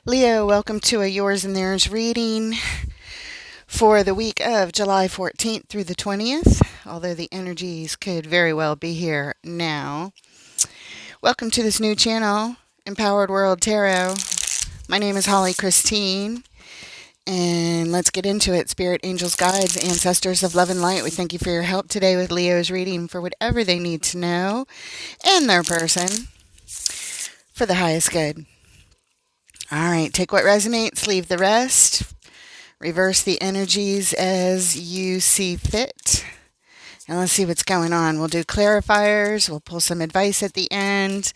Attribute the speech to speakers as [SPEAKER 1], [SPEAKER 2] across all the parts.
[SPEAKER 1] Leo, welcome to a Yours and Theirs reading for the week of July 14th through the 20th, although the energies could very well be here now. Welcome to this new channel, Empowered World Tarot. My name is Holly Christine, and let's get into it. Spirit, angels, guides, ancestors of love and light, we thank you for your help today with Leo's reading for whatever they need to know and their person for the highest good. All right, take what resonates, leave the rest. Reverse the energies as you see fit. And let's see what's going on. We'll do clarifiers. We'll pull some advice at the end.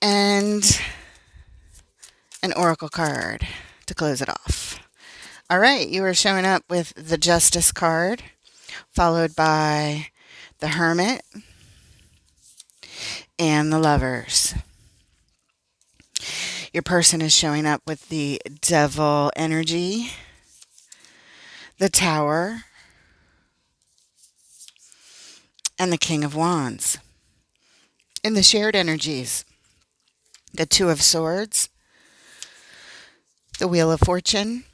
[SPEAKER 1] And an oracle card to close it off. All right, you are showing up with the Justice card, followed by the Hermit and the Lovers. Your person is showing up with the Devil energy, the Tower, and the King of Wands. In the shared energies, the Two of Swords, the Wheel of Fortune,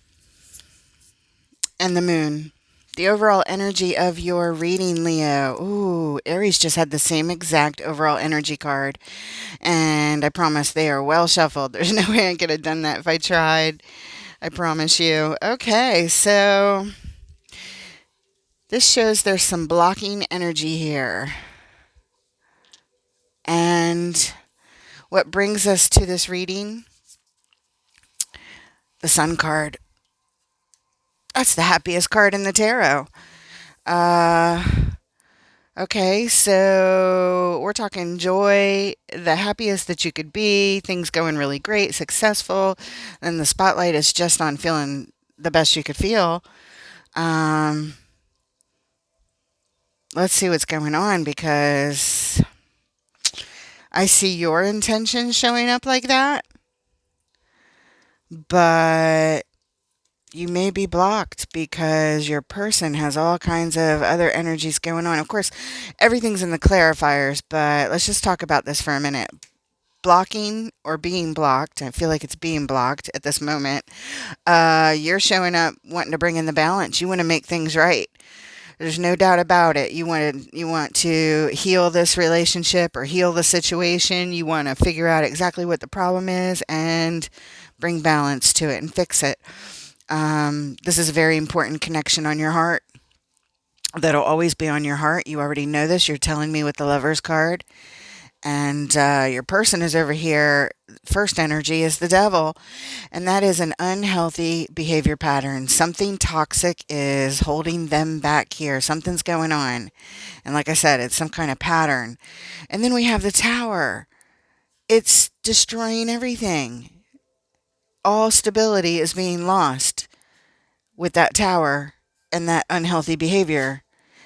[SPEAKER 1] and the Moon. The overall energy of your reading, Leo. Ooh, Aries just had the same exact overall energy card. And I promise they are well shuffled. There's no way I could have done that if I tried. I promise you. Okay, so this shows there's some blocking energy here. And what brings us to this reading? The Sun card. That's the happiest card in the tarot. Okay, so we're talking joy, the happiest that you could be, things going really great, successful, and the spotlight is just on feeling the best you could feel. Let's see what's going on, because I see your intentions showing up like that, but you may be blocked because your person has all kinds of other energies going on. Of course, everything's in the clarifiers, but let's just talk about this for a minute. Blocking or being blocked, I feel like it's being blocked at this moment. You're showing up wanting to bring in the balance. You want to make things right. There's no doubt about it. You want to heal this relationship or heal the situation. You want to figure out exactly what the problem is and bring balance to it and fix it. This is a very important connection on your heart. That'll always be on your heart. You already know this. You're telling me with the Lovers card. And your person is over here. First energy is the Devil. And that is an unhealthy behavior pattern. Something toxic is holding them back here. Something's going on. And like I said, it's some kind of pattern. And then we have the Tower. It's destroying everything. All stability is being lost with that Tower and that unhealthy behavior.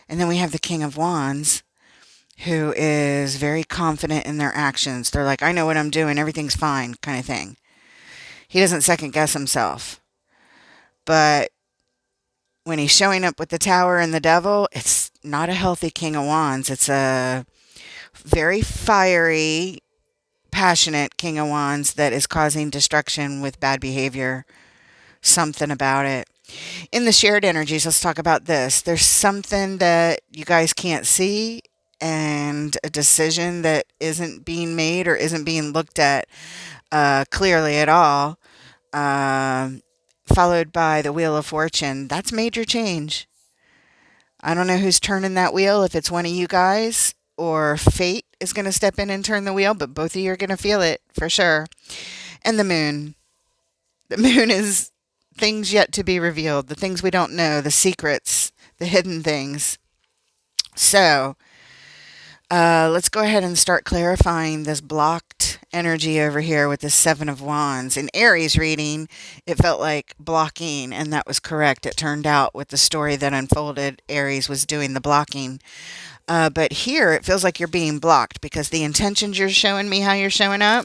[SPEAKER 1] And then we have the King of Wands, who is very confident in their actions. They're like, I know what I'm doing. Everything's fine, kind of thing. He doesn't second guess himself. But when he's showing up with the Tower and the Devil, it's not a healthy King of Wands. It's a very fiery, passionate King of Wands that is causing destruction with bad behavior. Something about it. In the shared energies, let's talk about this. There's something that you guys can't see, and a decision that isn't being made or isn't being looked at clearly at all, followed by the Wheel of Fortune. That's major change. I don't know who's turning that wheel, if it's one of you guys or fate is going to step in and turn the wheel, but both of you are going to feel it for sure. And the Moon. The Moon is things yet to be revealed, the things we don't know, the secrets, the hidden things. So, let's go ahead and start clarifying this blocked energy over here with the Seven of Wands. In Aries reading, it felt like blocking, and that was correct. It turned out with the story that unfolded, Aries was doing the blocking. But here, it feels like you're being blocked because the intentions you're showing me how you're showing up,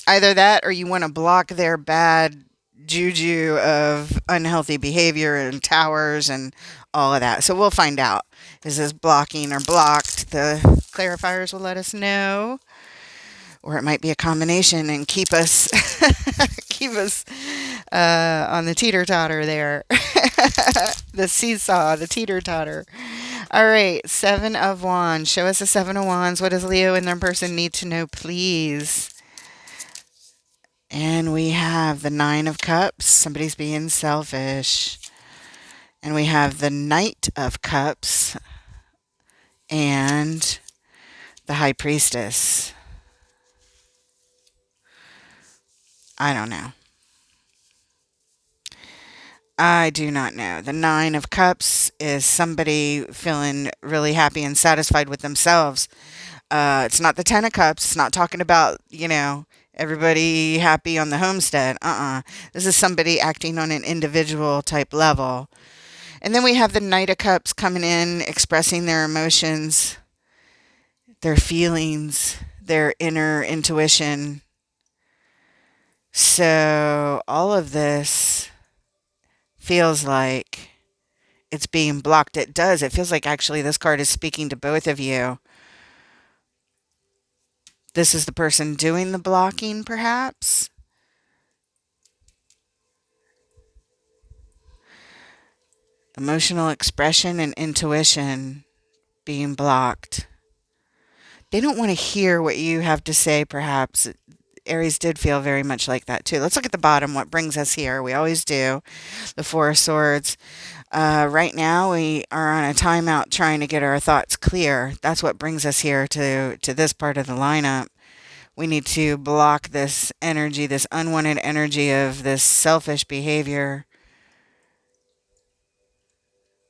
[SPEAKER 1] either that or you want to block their bad juju of unhealthy behavior and towers and all of that. So we'll find out. Is this blocking or blocked? The clarifiers will let us know. or it might be a combination and keep us keep us on the teeter totter there, the seesaw, the teeter totter. All right, Seven of Wands. Show us the Seven of Wands. What does Leo and their person need to know, please? And we have the Nine of Cups. Somebody's being selfish. And we have the Knight of Cups and the High Priestess. I don't know. I do not know. The Nine of Cups is somebody feeling really happy and satisfied with themselves. It's not the Ten of Cups. It's not talking about, everybody happy on the homestead. This is somebody acting on an individual type level. And then we have the Knight of Cups coming in, expressing their emotions, their feelings, their inner intuition. So all of this feels like it's being blocked. It does. It feels like actually this card is speaking to both of you. This is the person doing the blocking, perhaps. Emotional expression and intuition being blocked. They don't want to hear what you have to say, perhaps. Aries did feel very much like that, too. Let's look at the bottom, what brings us here. We always do. The Four of Swords. Right now, we are on a timeout trying to get our thoughts clear. That's what brings us here to this part of the lineup. We need to block this energy, this unwanted energy of this selfish behavior.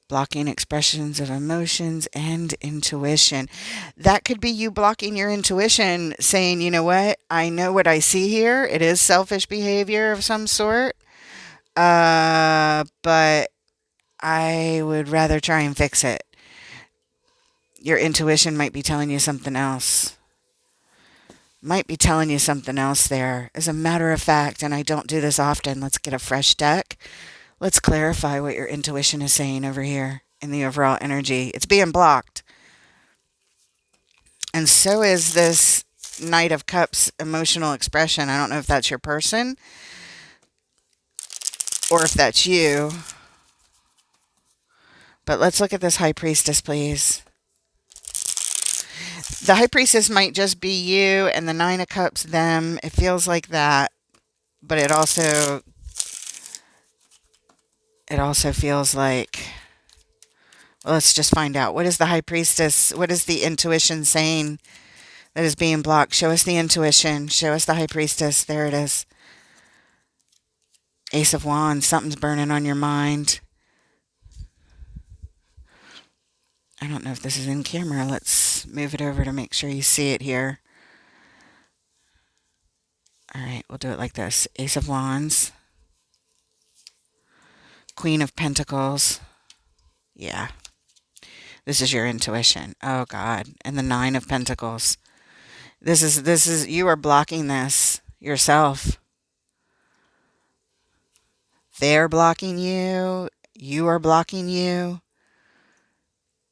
[SPEAKER 1] Blocking expressions of emotions and intuition. That could be you blocking your intuition, saying, you know what? I know what I see here. It is selfish behavior of some sort. But I would rather try and fix it. Your intuition might be telling you something else. Might be telling you something else there. As a matter of fact, and I don't do this often, let's get a fresh deck. Let's clarify what your intuition is saying over here in the overall energy. It's being blocked. And so is this Knight of Cups emotional expression. I don't know if that's your person or if that's you. But let's look at this High Priestess, please. The High Priestess might just be you and the Nine of Cups them. It feels like that. But it also feels like, well, let's just find out. What is the High Priestess? What is the intuition saying that is being blocked? Show us the intuition. Show us the High Priestess. There it is. Ace of Wands. Something's burning on your mind. I don't know if this is in camera. Let's move it over to make sure you see it here. All right, we'll do it like this. Ace of Wands. Queen of Pentacles. Yeah. This is your intuition. Oh, God. And the Nine of Pentacles. This is, you are blocking this yourself. They're blocking you. You are blocking you.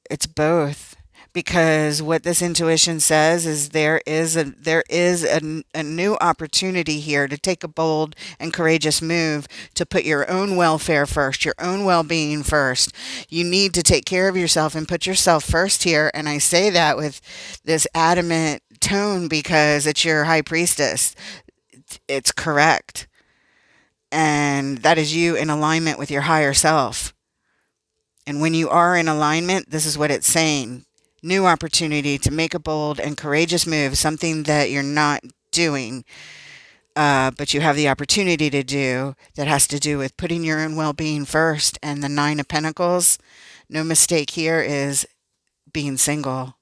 [SPEAKER 1] It's both. Because what this intuition says is there is a new opportunity here to take a bold and courageous move to put your own welfare first, your own well-being first. You need to take care of yourself and put yourself first here. And I say that with this adamant tone because it's your High Priestess. It's correct. And that is you in alignment with your higher self. And when you are in alignment, this is what it's saying. New opportunity to make a bold and courageous move, something that you're not doing, but you have the opportunity to do, that has to do with putting your own well-being first. And the Nine of Pentacles, no mistake here, is being single.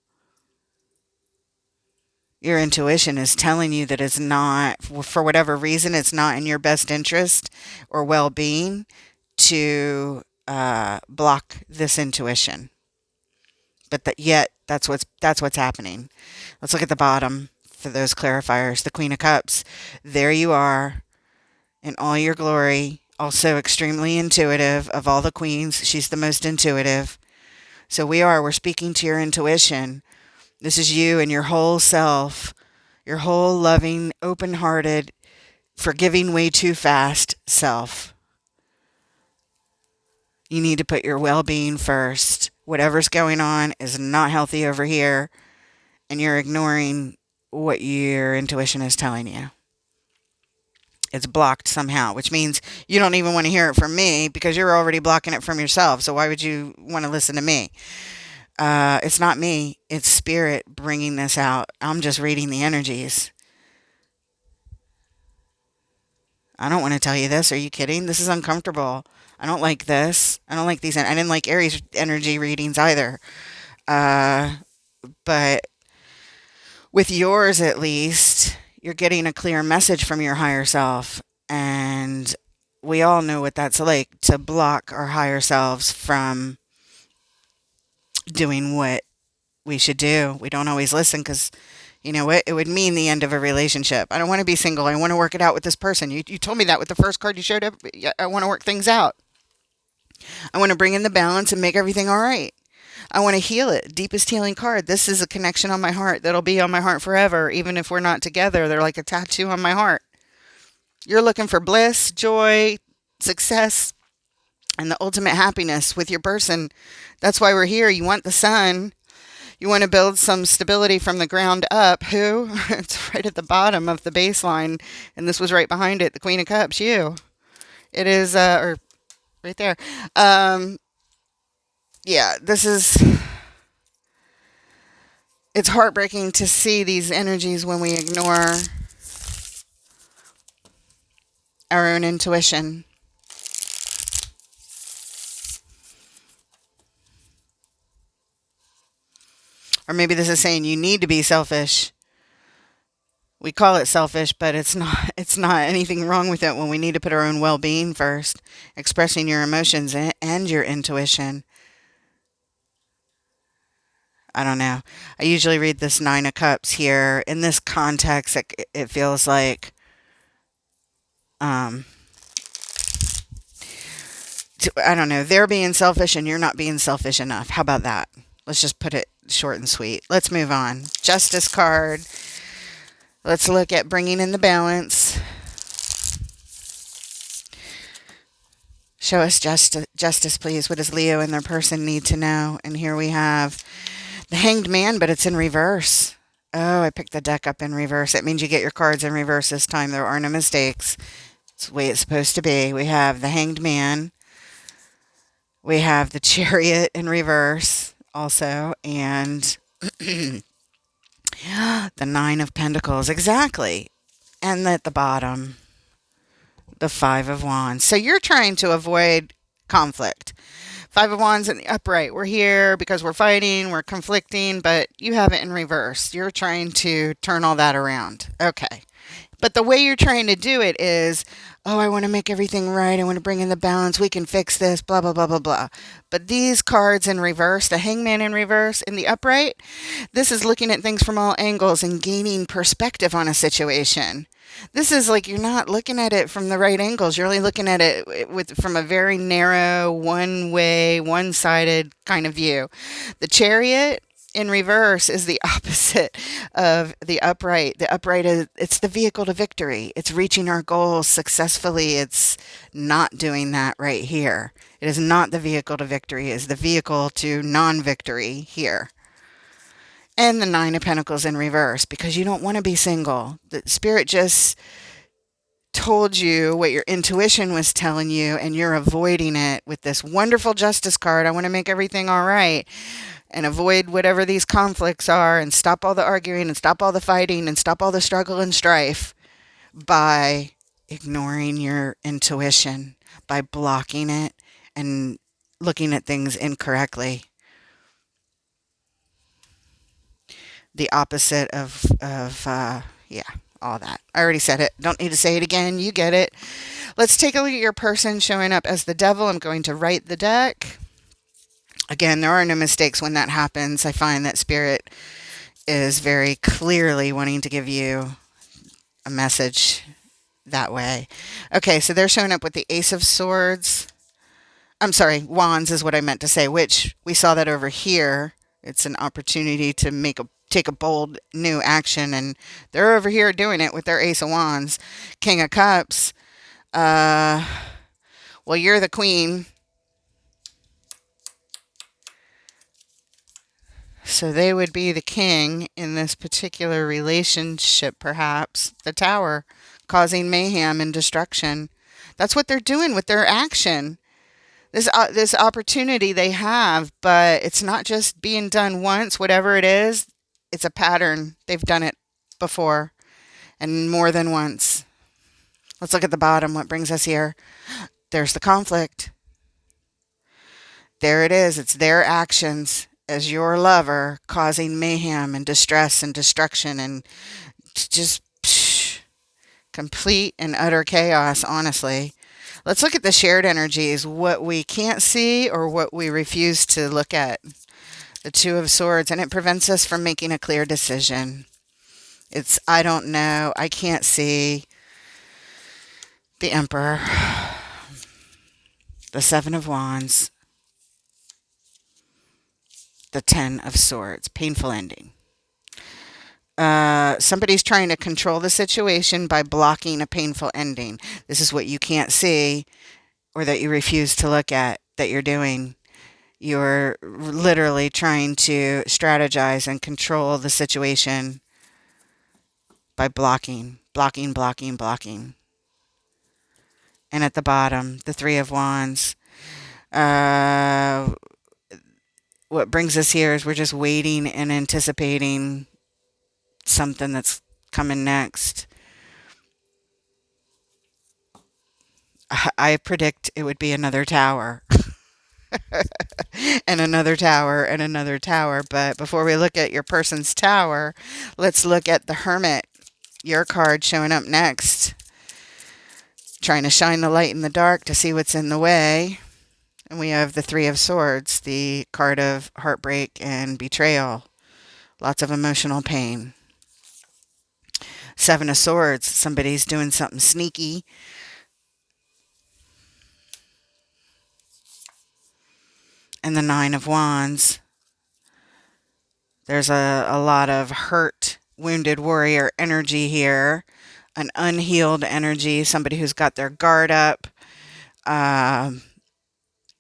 [SPEAKER 1] Your intuition is telling you that it's not, for whatever reason, it's not in your best interest or well-being to block this intuition. But yet, that's what's happening. Let's look at the bottom for those clarifiers. The Queen of Cups. There you are in all your glory. Also extremely intuitive. Of all the queens, she's the most intuitive. So we're speaking to your intuition. This is you and your whole self. your whole loving, open-hearted, forgiving way too fast self. You need to put your well-being first. Whatever's going on is not healthy over here, and you're ignoring what your intuition is telling you. It's blocked somehow, which means you don't even want to hear it from me because you're already blocking it from yourself. So why would you want to listen to me? It's not me. It's spirit bringing this out. I'm just reading the energies. I don't want to tell you this. Are you kidding? This is uncomfortable. I don't like this. I don't like these. I didn't like Aries energy readings either. Uh, but with yours, at least, you're getting a clear message from your higher self. And we all know what that's like, to block our higher selves from doing what we should do. We don't always listen because, you know what? It would mean the end of a relationship. I don't want to be single. I want to work it out with this person. You told me that with the first card you showed up. I want to work things out. I want to bring in the balance and make everything all right. I want to heal it. Deepest healing card. This is a connection on my heart that'll be on my heart forever. Even if we're not together, they're like a tattoo on my heart. You're looking for bliss, joy, success, and the ultimate happiness with your person. That's why we're here. You want the sun. You want to build some stability from the ground up. Who? It's right at the bottom of the baseline. And this was right behind it. The Queen of Cups. You. It is, or right there. Yeah, this is, it's heartbreaking to see these energies when we ignore our own intuition. Or maybe this is saying you need to be selfish. We call it selfish, but it's not anything wrong with it when we need to put our own well-being first, expressing your emotions and your intuition. I don't know. I usually read this Nine of Cups here. In this context, it feels like I don't know, they're being selfish and you're not being selfish enough. How about that? Let's just put it short and sweet. Let's move on. Justice card. Let's look at bringing in the balance. Show us justice, please. What does Leo and their person need to know? And here we have the Hanged Man, but it's in reverse. Oh, I picked the deck up in reverse. It means you get your cards in reverse this time. There are no mistakes. It's the way it's supposed to be. We have the Hanged Man. We have the Chariot in reverse also. And the Nine of Pentacles. Exactly. And at the bottom, the Five of Wands. So you're trying to avoid conflict. Five of Wands in the upright. We're here because we're fighting, we're conflicting, but you have it in reverse. You're trying to turn all that around. Okay. But the way you're trying to do it is, oh, I want to make everything right. I want to bring in the balance. We can fix this, blah, blah, blah, blah, blah. But these cards in reverse, the Hangman in reverse, in the upright, this is looking at things from all angles and gaining perspective on a situation. This is like you're not looking at it from the right angles. You're only looking at it from a very narrow, one-way, one-sided kind of view. The Chariot in reverse is the opposite of the upright. The upright is, it's the vehicle to victory. It's reaching our goals successfully. It's not doing that right here. It is not the vehicle to victory. It is the vehicle to non-victory here. And the Nine of Pentacles in reverse, because you don't want to be single. The Spirit just told you what your intuition was telling you, and you're avoiding it with this wonderful Justice card. I want to make everything all right and avoid whatever these conflicts are and stop all the arguing and stop all the fighting and stop all the struggle and strife by ignoring your intuition, by blocking it and looking at things incorrectly. The opposite of yeah, all that. I already said it. Don't need to say it again. You get it. Let's take a look at your person showing up as the Devil. I'm going to write the deck. Again, there are no mistakes when that happens. I find that Spirit is very clearly wanting to give you a message that way. Okay, so they're showing up with the Ace of Swords. I'm sorry, Wands is what I meant to say, which we saw that over here. It's an opportunity to take a bold new action, and they're over here doing it with their Ace of Wands. King of Cups, uh, well, you're the queen, so they would be the king in this particular relationship, perhaps. The Tower, causing mayhem and destruction. That's what they're doing with their action. This opportunity they have, but it's not just being done once, whatever it is, it's a pattern. They've done it before and more than once. Let's look at the bottom. What brings us here? There's the conflict. There it is. It's their actions as your lover causing mayhem and distress and destruction and just complete and utter chaos, honestly. Let's look at the shared energies, what we can't see or what we refuse to look at. The Two of Swords, and it prevents us from making a clear decision. It's, I don't know, I can't see. The Emperor, the Seven of Wands, the Ten of Swords, painful ending. Somebody's trying to control the situation by blocking a painful ending. This is what you can't see or that you refuse to look at that you're doing. You're literally trying to strategize and control the situation by blocking. And at the bottom, the Three of Wands. What brings us here is we're just waiting and anticipating something that's coming next. I predict it would be another tower. And another tower and another tower. But before we look at your person's tower, let's look at the Hermit, your card showing up next. Trying to shine the light in the dark to see what's in the way. And we have the Three of Swords, the card of heartbreak and betrayal. Lots of emotional pain. Seven of Swords, somebody's doing something sneaky. And the Nine of Wands. There's a lot of hurt, wounded warrior energy here. An unhealed energy, somebody who's got their guard up.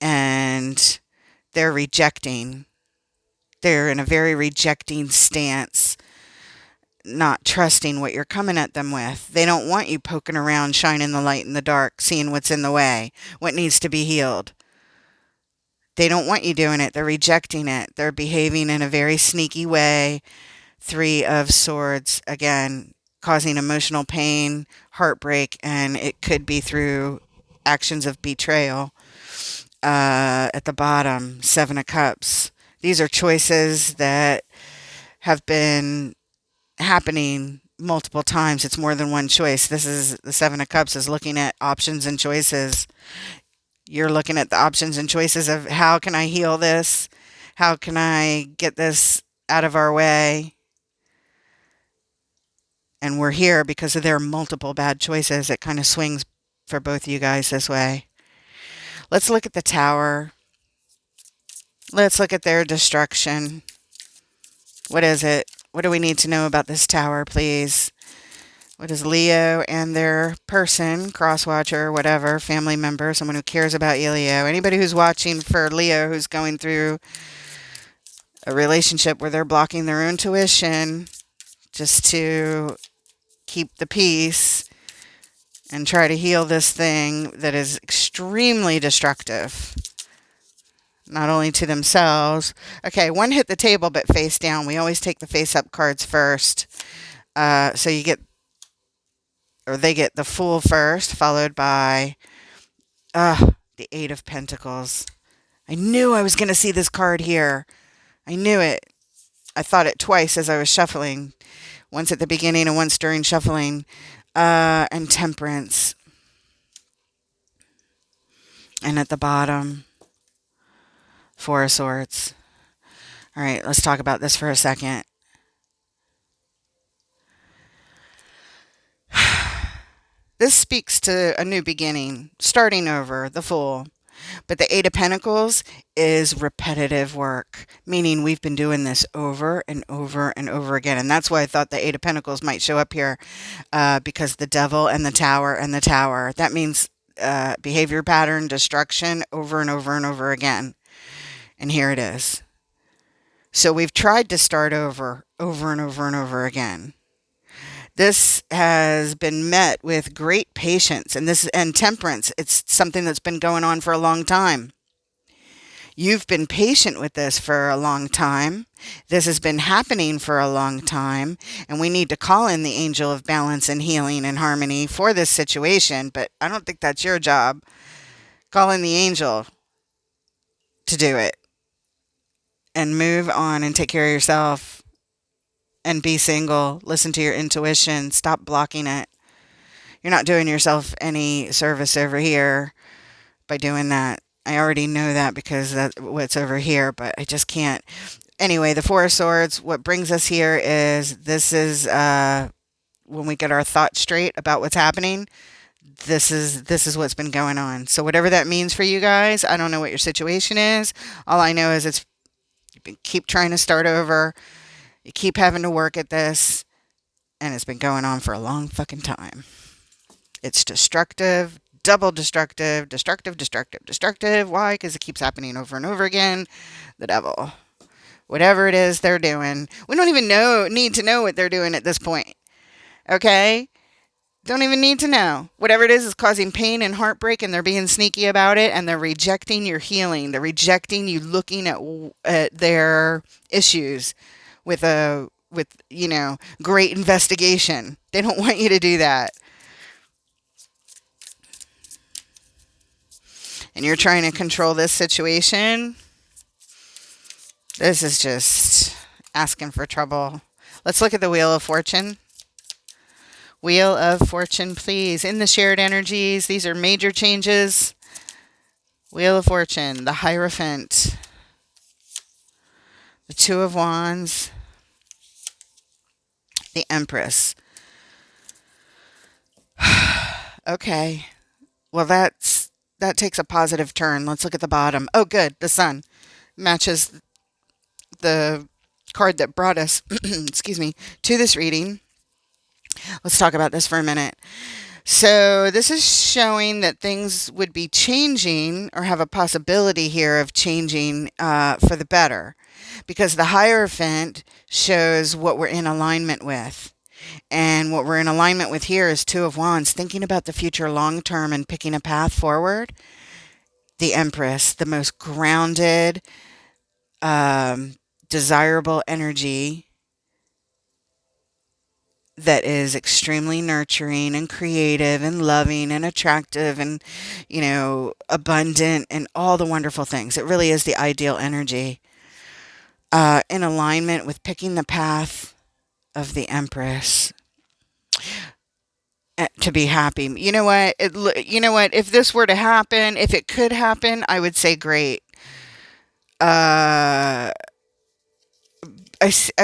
[SPEAKER 1] And they're rejecting. They're in a very rejecting stance, not trusting what you're coming at them with. They don't want you poking around, shining the light in the dark, seeing what's in the way, what needs to be healed. They don't want you doing it. They're rejecting it. They're behaving in a very sneaky way. Three of Swords, again, causing emotional pain, heartbreak, and it could be through actions of betrayal. At the bottom, Seven of Cups. These are choices that have been happening multiple times. It's more than one choice. This is the Seven of Cups is looking at options and choices. You're looking at the options and choices of how can I heal this? How can I get this out of our way? And we're here because of their multiple bad choices. It kind of swings for both of you guys this way. Let's look at the Tower. Let's look at their destruction. What is it? What do we need to know about this Tower, please? What is Leo and their person, cross-watcher, whatever, family member, someone who cares about you, Leo. Anybody who's watching for Leo who's going through a relationship where they're blocking their own tuition just to keep the peace and try to heal this thing that is extremely destructive. Not only to themselves. Okay, one hit the table but face down. We always take the face-up cards first. So you get, or they get the Fool first, followed by the Eight of Pentacles. I knew I was going to see this card here. I knew it. I thought it twice as I was shuffling. Once at the beginning and once during shuffling. And Temperance. And at the bottom, Four of Swords. All right, let's talk about this for a second. This speaks to a new beginning, starting over, the Fool. But the Eight of Pentacles is repetitive work, meaning we've been doing this over and over and over again. And that's why I thought the Eight of Pentacles might show up here, because the Devil and the Tower and the Tower. That means behavior pattern, destruction over and over and over again. And here it is. So we've tried to start over and over and over again. This has been met with great patience and temperance. It's something that's been going on for a long time. You've been patient with this for a long time. This has been happening for a long time, and we need to call in the angel of balance and healing and harmony for this situation, but I don't think that's your job. Call in the angel to do it and move on and take care of yourself and be single. Listen to your intuition. Stop blocking it. You're not doing yourself any service over here by doing that. I already know that because that's what's over here, but I just can't. Anyway, the Four of Swords, what brings us here is this is when we get our thoughts straight about what's happening. This is what's been going on. So whatever that means for you guys, I don't know what your situation is. All I know is you keep trying to start over. You keep having to work at this, and it's been going on for a long fucking time. It's destructive, double destructive, destructive, destructive, destructive. Why? Because it keeps happening over and over again. The Devil. Whatever it is they're doing. We don't even need to know what they're doing at this point. Okay? Don't even need to know. Whatever it is causing pain and heartbreak, and they're being sneaky about it, and they're rejecting your healing. They're rejecting you looking at their issues with great investigation. They don't want you to do that. And you're trying to control this situation. This is just asking for trouble. Let's look at the Wheel of Fortune. Wheel of Fortune, please. In the shared energies, these are major changes. Wheel of Fortune, the Hierophant, the Two of Wands, the Empress. Okay. Well, that takes a positive turn. Let's look at the bottom. Oh, good. The Sun matches the card that brought us, excuse me, to this reading. Let's talk about this for a minute. So this is showing that things would be changing, or have a possibility here of changing for the better, because the Hierophant shows what we're in alignment with. And what we're in alignment with here is Two of Wands, thinking about the future long term and picking a path forward. The Empress, the most grounded, desirable energy that is extremely nurturing and creative and loving and attractive and, abundant and all the wonderful things. It really is the ideal energy. In alignment with picking the path of the Empress to be happy. You know what? If this were to happen, if it could happen, I would say great. I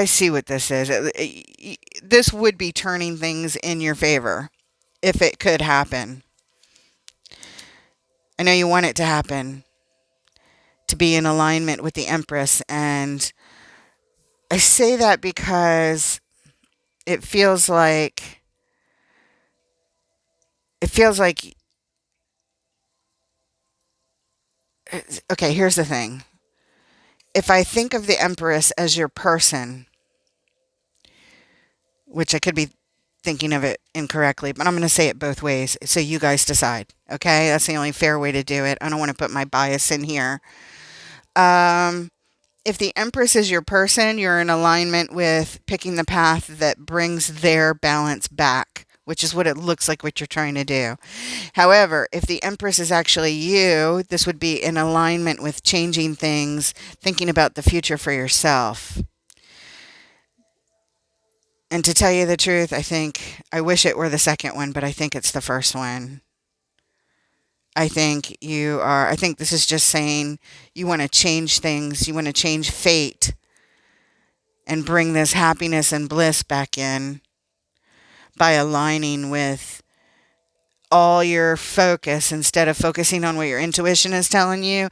[SPEAKER 1] see what this is. This would be turning things in your favor if it could happen. I know you want it to happen, to be in alignment with the Empress. And I say that because it feels like, okay, here's the thing. If I think of the Empress as your person, which I could be thinking of it incorrectly, but I'm going to say it both ways, so you guys decide, okay? That's the only fair way to do it. I don't want to put my bias in here. If the Empress is your person, you're in alignment with picking the path that brings their balance back, which is what it looks like what you're trying to do. However, if the Empress is actually you, this would be in alignment with changing things, thinking about the future for yourself. And to tell you the truth, I wish it were the second one, but I think it's the first one. I think this is just saying you want to change things, you want to change fate and bring this happiness and bliss back in by aligning with all your focus instead of focusing on what your intuition is telling you,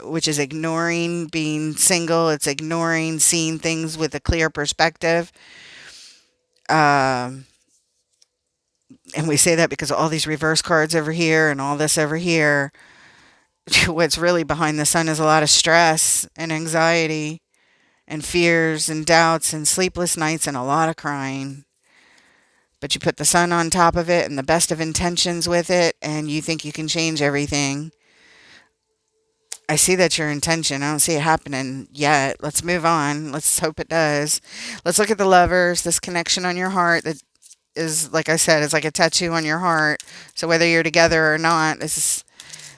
[SPEAKER 1] which is ignoring being single. It's ignoring seeing things with a clear perspective. Um, and we say that because of all these reverse cards over here and all this over here. What's really behind the sun is a lot of stress and anxiety and fears and doubts and sleepless nights and a lot of crying. But you put the sun on top of it and the best of intentions with it, and you think you can change everything. I see that's your intention. I don't see it happening yet. Let's move on. Let's hope it does. Let's look at the lovers, this connection on your heart that is, like I said, is like a tattoo on your heart. So whether you're together or not, this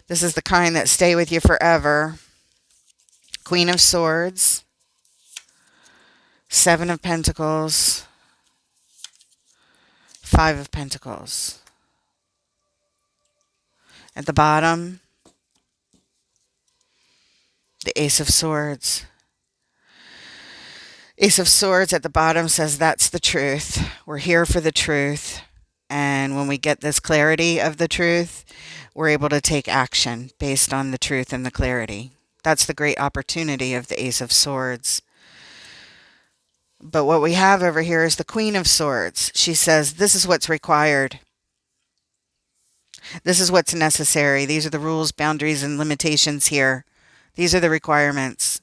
[SPEAKER 1] is the kind that stay with you forever. Queen of Swords, Seven of Pentacles, Five of Pentacles. At the bottom, the Ace of Swords. Ace of Swords at the bottom says that's the truth. We're here for the truth. And when we get this clarity of the truth, we're able to take action based on the truth and the clarity. That's the great opportunity of the Ace of Swords. But what we have over here is the Queen of Swords. She says, this is what's required. This is what's necessary. These are the rules, boundaries, and limitations here. These are the requirements.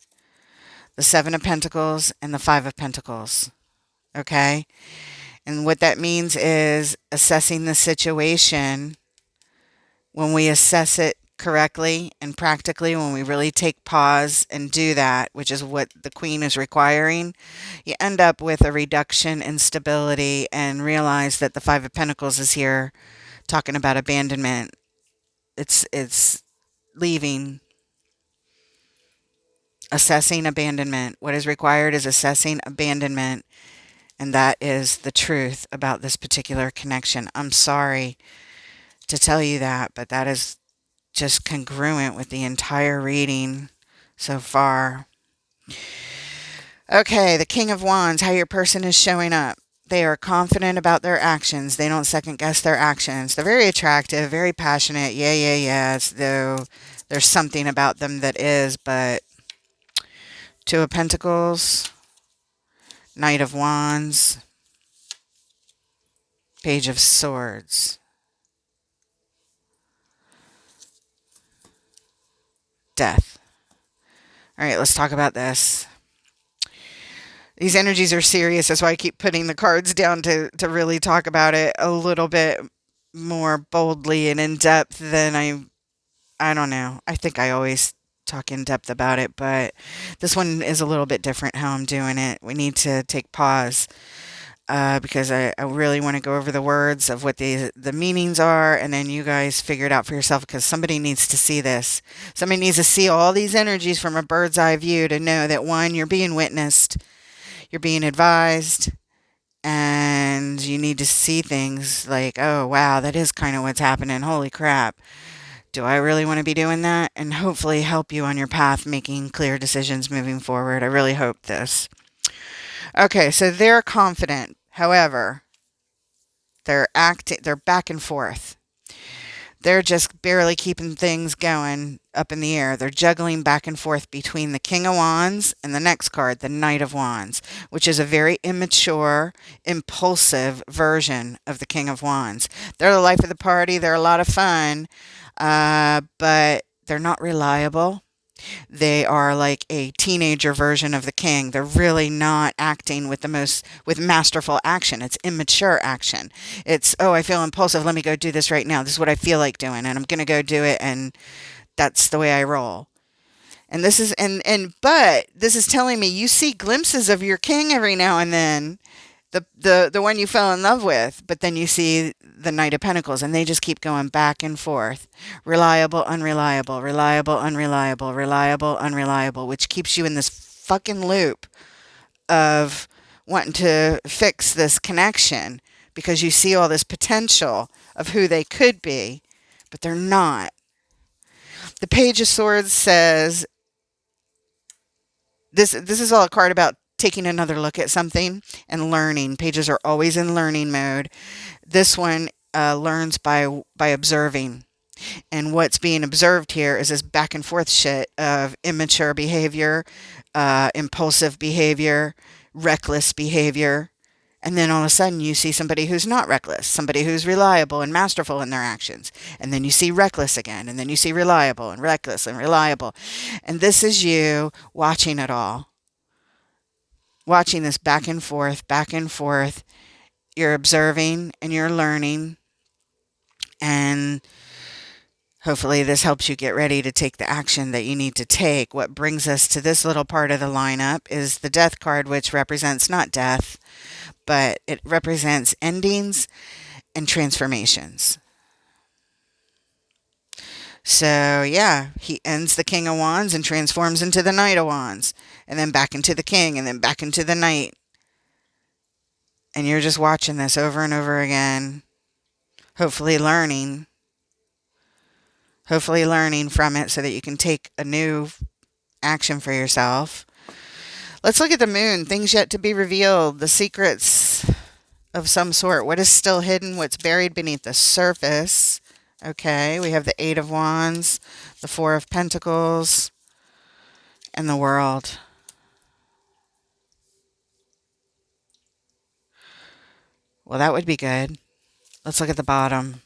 [SPEAKER 1] The Seven of Pentacles and the Five of Pentacles. Okay? And what that means is assessing the situation. When we assess it correctly and practically, when we really take pause and do that, which is what the Queen is requiring, you end up with a reduction in stability and realize that the Five of Pentacles is here talking about abandonment. It's leaving. Assessing abandonment. What is required is assessing abandonment. And that is the truth about this particular connection. I'm sorry to tell you that, but that is just congruent with the entire reading so far. Okay, the King of Wands, how your person is showing up. They are confident about their actions. They don't second guess their actions. They're very attractive, very passionate. Yes, though there's something about them that is, but Two of Pentacles, Knight of Wands, Page of Swords, Death. All right, let's talk about this. These energies are serious. That's why I keep putting the cards down to really talk about it a little bit more boldly and in depth than I don't know. I think I always talk in depth about it, but this one is a little bit different how I'm doing it. We need to take pause because I really want to go over the words of what the meanings are, and then you guys figure it out for yourself because somebody needs to see this. Somebody needs to see all these energies from a bird's eye view to know that, one, you're being witnessed, you're being advised, and you need to see things like, oh, wow, that is kind of what's happening. Holy crap. Do I really want to be doing that? And hopefully help you on your path making clear decisions moving forward. I really hope this. Okay, so they're confident. However, they're back and forth. They're just barely keeping things going up in the air. They're juggling back and forth between the King of Wands and the next card, the Knight of Wands, which is a very immature, impulsive version of the King of Wands. They're the life of the party. They're a lot of fun, but they're not reliable. They are like a teenager version of the king. They're really not acting with masterful action. It's immature action. It's, oh, I feel impulsive. Let me go do this right now. This is what I feel like doing, and I'm going to go do it, and that's the way I roll. And this is but this is telling me you see glimpses of your king every now and then. The one you fell in love with, but then you see the Knight of Pentacles, and they just keep going back and forth. Reliable, unreliable, reliable, unreliable, reliable, unreliable, which keeps you in this fucking loop of wanting to fix this connection because you see all this potential of who they could be, but they're not. The Page of Swords says, this is all a card about taking another look at something and learning. Pages are always in learning mode. This one learns by observing. And what's being observed here is this back and forth shit of immature behavior, impulsive behavior, reckless behavior. And then all of a sudden you see somebody who's not reckless, somebody who's reliable and masterful in their actions. And then you see reckless again. And then you see reliable and reckless and reliable. And this is you watching it all, watching this back and forth, back and forth. You're observing and you're learning. And hopefully this helps you get ready to take the action that you need to take. What brings us to this little part of the lineup is the Death card, which represents not death, but it represents endings and transformations. So yeah, he ends the King of Wands and transforms into the Knight of Wands, and then back into the King, and then back into the Knight. And you're just watching this over and over again, hopefully learning from it so that you can take a new action for yourself. Let's look at the moon. Things yet to be revealed. The secrets of some sort. What is still hidden? What's buried beneath the surface? Okay, we have the Eight of Wands, the Four of Pentacles, and the World. Well, that would be good. Let's look at the bottom.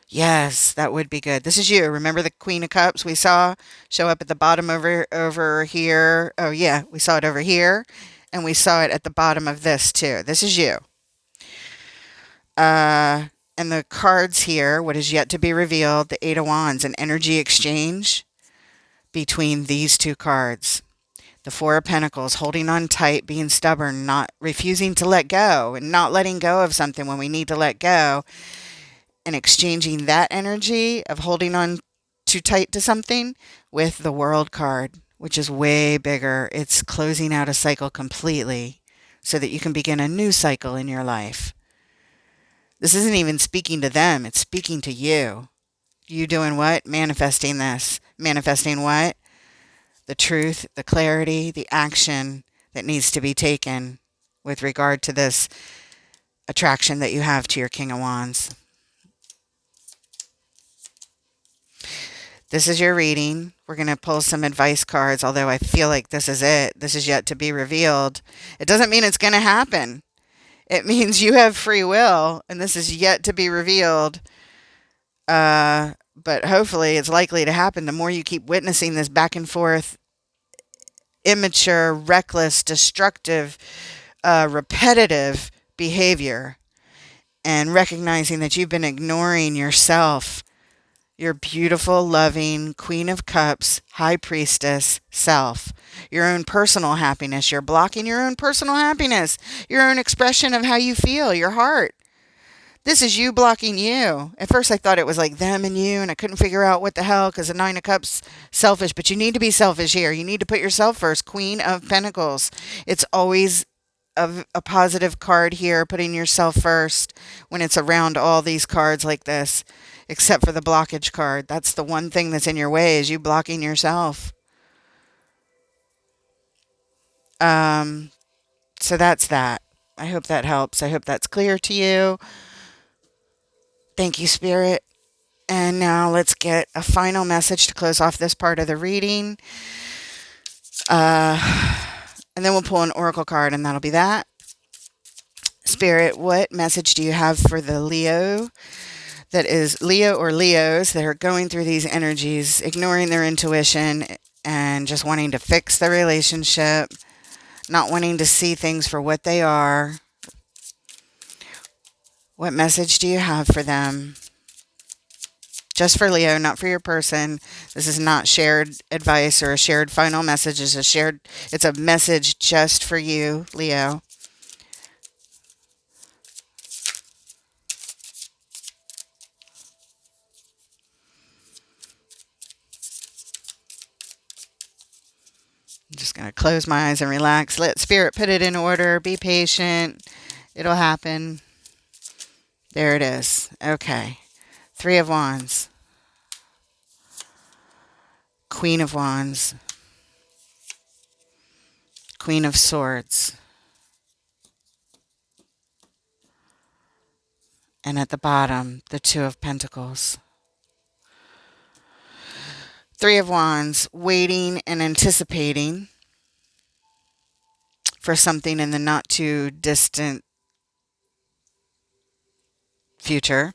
[SPEAKER 1] Yes, that would be good. This is you. Remember the Queen of Cups we saw show up at the bottom over here? Oh, yeah, we saw it over here, and we saw it at the bottom of this, too. This is you. And the cards here, what is yet to be revealed, the Eight of Wands, an energy exchange between these two cards. The Four of Pentacles, holding on tight, being stubborn, not refusing to let go, and not letting go of something when we need to let go, and exchanging that energy of holding on too tight to something with the World card, which is way bigger. It's closing out a cycle completely so that you can begin a new cycle in your life. This isn't even speaking to them. It's speaking to you. You doing what? Manifesting this. Manifesting what? The truth, the clarity, the action that needs to be taken with regard to this attraction that you have to your King of Wands. This is your reading. We're going to pull some advice cards, although I feel like this is it. This is yet to be revealed. It doesn't mean it's going to happen. It means you have free will, and this is yet to be revealed. But hopefully it's likely to happen. The more you keep witnessing this back and forth, immature, reckless, destructive, repetitive behavior, and recognizing that you've been ignoring yourself, your beautiful, loving Queen of Cups, High Priestess self, your own personal happiness. You're blocking your own personal happiness, your own expression of how you feel, your heart. This is you blocking you. At first I thought it was like them and you, and I couldn't figure out what the hell, because the Nine of Cups, selfish. But you need to be selfish here. You need to put yourself first. Queen of Pentacles. It's always a positive card here, putting yourself first when it's around all these cards like this, except for the blockage card. That's the one thing that's in your way, is you blocking yourself. So that's that. I hope that helps. I hope that's clear to you. Thank you, Spirit. And now let's get a final message to close off this part of the reading. And then we'll pull an oracle card, and that'll be that. Spirit, what message do you have for the Leo? That is Leo or Leos that are going through these energies, ignoring their intuition and just wanting to fix the relationship, not wanting to see things for what they are. What message do you have for them? Just for Leo, not for your person. This is not shared advice or a shared final message. It's a message just for you, Leo. I'm just going to close my eyes and relax. Let Spirit put it in order. Be patient. It'll happen. There it is. Okay. Three of Wands. Queen of Wands. Queen of Swords. And at the bottom, the Two of Pentacles. Three of Wands, waiting and anticipating for something in the not too distant future.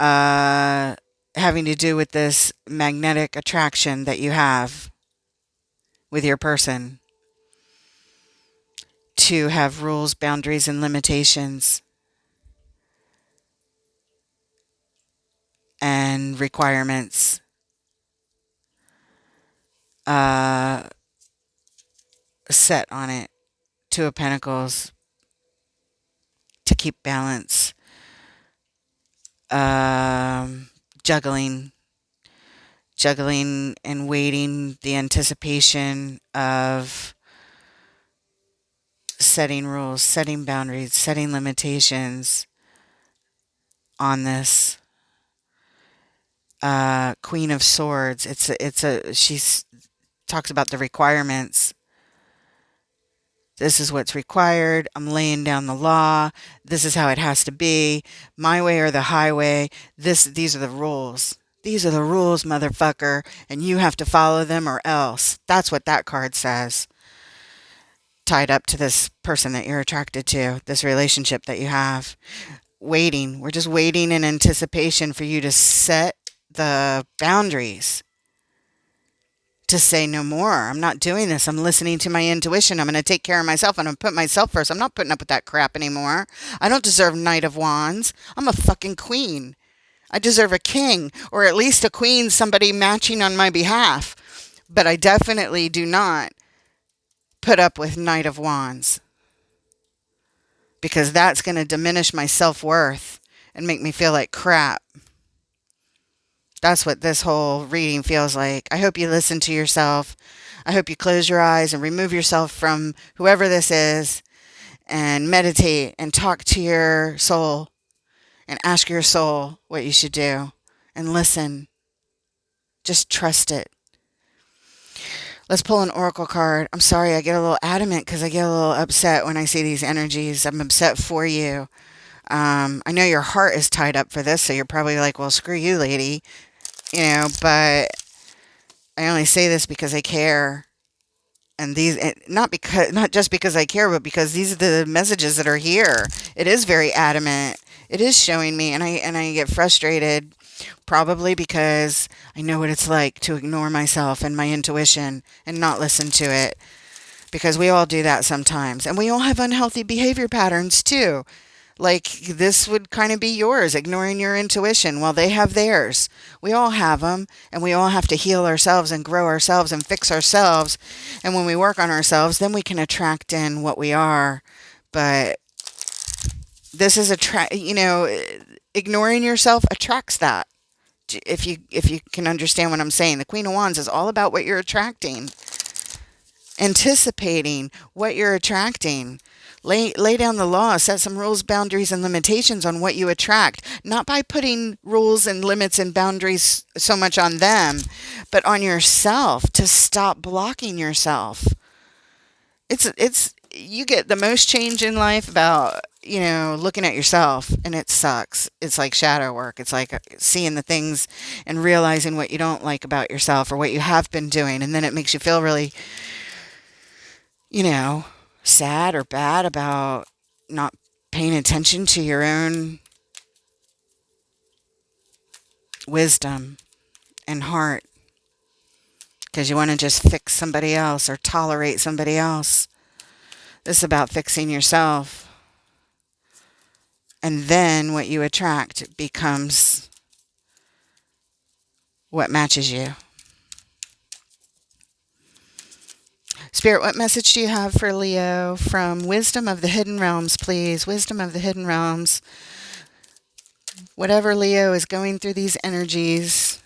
[SPEAKER 1] Having to do with this magnetic attraction that you have with your person, to have rules, boundaries, and limitations and requirements set on it. Two of Pentacles, to keep balance. Juggling and waiting, the anticipation of setting rules, setting boundaries, setting limitations on this. Queen of Swords. She's talks about the requirements. This is what's required. I'm laying down the law. This is how it has to be. My way or the highway. These are the rules. These are the rules, motherfucker, and you have to follow them or else. That's what that card says. Tied up to this person that you're attracted to, this relationship that you have. Waiting. We're just waiting in anticipation for you to set the boundaries. To say no more. I'm not doing this. I'm listening to my intuition. I'm going to take care of myself. I'm going to put myself first. I'm not putting up with that crap anymore. I don't deserve Knight of Wands. I'm a fucking queen. I deserve a king, or at least a queen, somebody matching on my behalf. But I definitely do not put up with Knight of Wands, because that's going to diminish my self-worth and make me feel like crap. That's what this whole reading feels like. I hope you listen to yourself. I hope you close your eyes and remove yourself from whoever this is and meditate and talk to your soul and ask your soul what you should do and listen. Just trust it. Let's pull an oracle card. I'm sorry, I get a little adamant because I get a little upset when I see these energies. I'm upset for you. I know your heart is tied up for this, so you're probably like, well, screw you, lady. But I only say this because I care. And these, not just because I care, but because these are the messages that are here. It is very adamant. It is showing me, and I get frustrated, probably because I know what it's like to ignore myself and my intuition and not listen to it. Because we all do that sometimes, and we all have unhealthy behavior patterns too. Like, this would kind of be yours, ignoring your intuition. Well, they have theirs. We all have them, and we all have to heal ourselves and grow ourselves and fix ourselves. And when we work on ourselves, then we can attract in what we are. But this is ignoring yourself attracts that. If you can understand what I'm saying. The Queen of Wands is all about what you're attracting. Anticipating what you're attracting. Lay down the law, set some rules, boundaries, and limitations on what you attract. Not by putting rules and limits and boundaries so much on them, but on yourself, to stop blocking yourself. You get the most change in life about, looking at yourself, and it sucks. It's like shadow work. It's like seeing the things and realizing what you don't like about yourself or what you have been doing, and then it makes you feel really, sad or bad about not paying attention to your own wisdom and heart, because you want to just fix somebody else or tolerate somebody else. This is about fixing yourself. And then what you attract becomes what matches you. Spirit, what message do you have for Leo from Wisdom of the Hidden Realms, please? Wisdom of the Hidden Realms. Whatever Leo is going through these energies.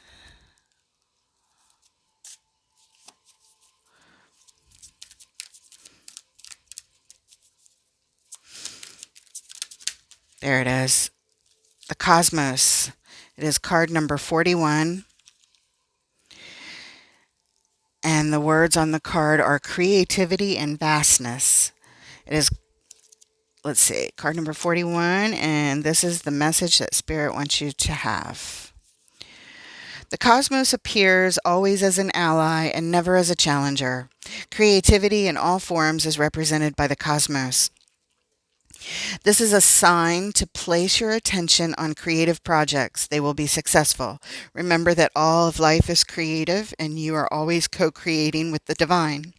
[SPEAKER 1] There it is. The Cosmos. It is card number 41. And the words on the card are creativity and vastness. It is let's see, card number 41, and this is the message that Spirit wants you to have. The cosmos appears always as an ally and never as a challenger. Creativity in all forms is represented by the cosmos. This is a sign to place your attention on creative projects. They will be successful. Remember that all of life is creative and you are always co-creating with the divine.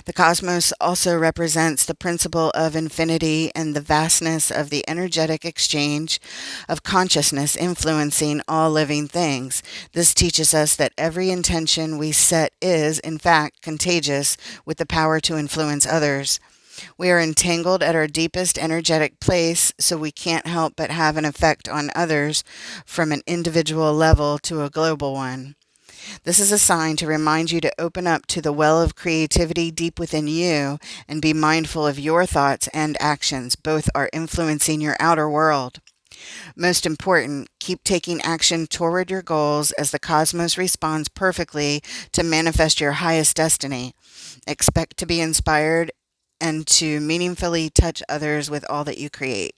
[SPEAKER 1] The cosmos also represents the principle of infinity and the vastness of the energetic exchange of consciousness influencing all living things. This teaches us that every intention we set is, in fact, contagious with the power to influence others. We are entangled at our deepest energetic place, so we can't help but have an effect on others from an individual level to a global one. This is a sign to remind you to open up to the well of creativity deep within you and be mindful of your thoughts and actions. Both are influencing your outer world. Most important, keep taking action toward your goals as the cosmos responds perfectly to manifest your highest destiny. Expect to be inspired and to meaningfully touch others with all that you create.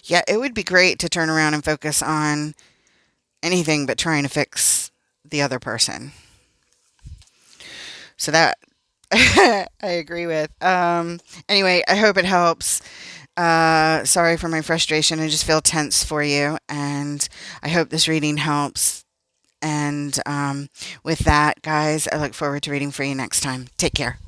[SPEAKER 1] Yeah, it would be great to turn around and focus on anything but trying to fix the other person. So that I agree with. Anyway, I hope it helps. Sorry for my frustration. I just feel tense for you, and I hope this reading helps. And with that, guys, I look forward to reading for you next time. Take care.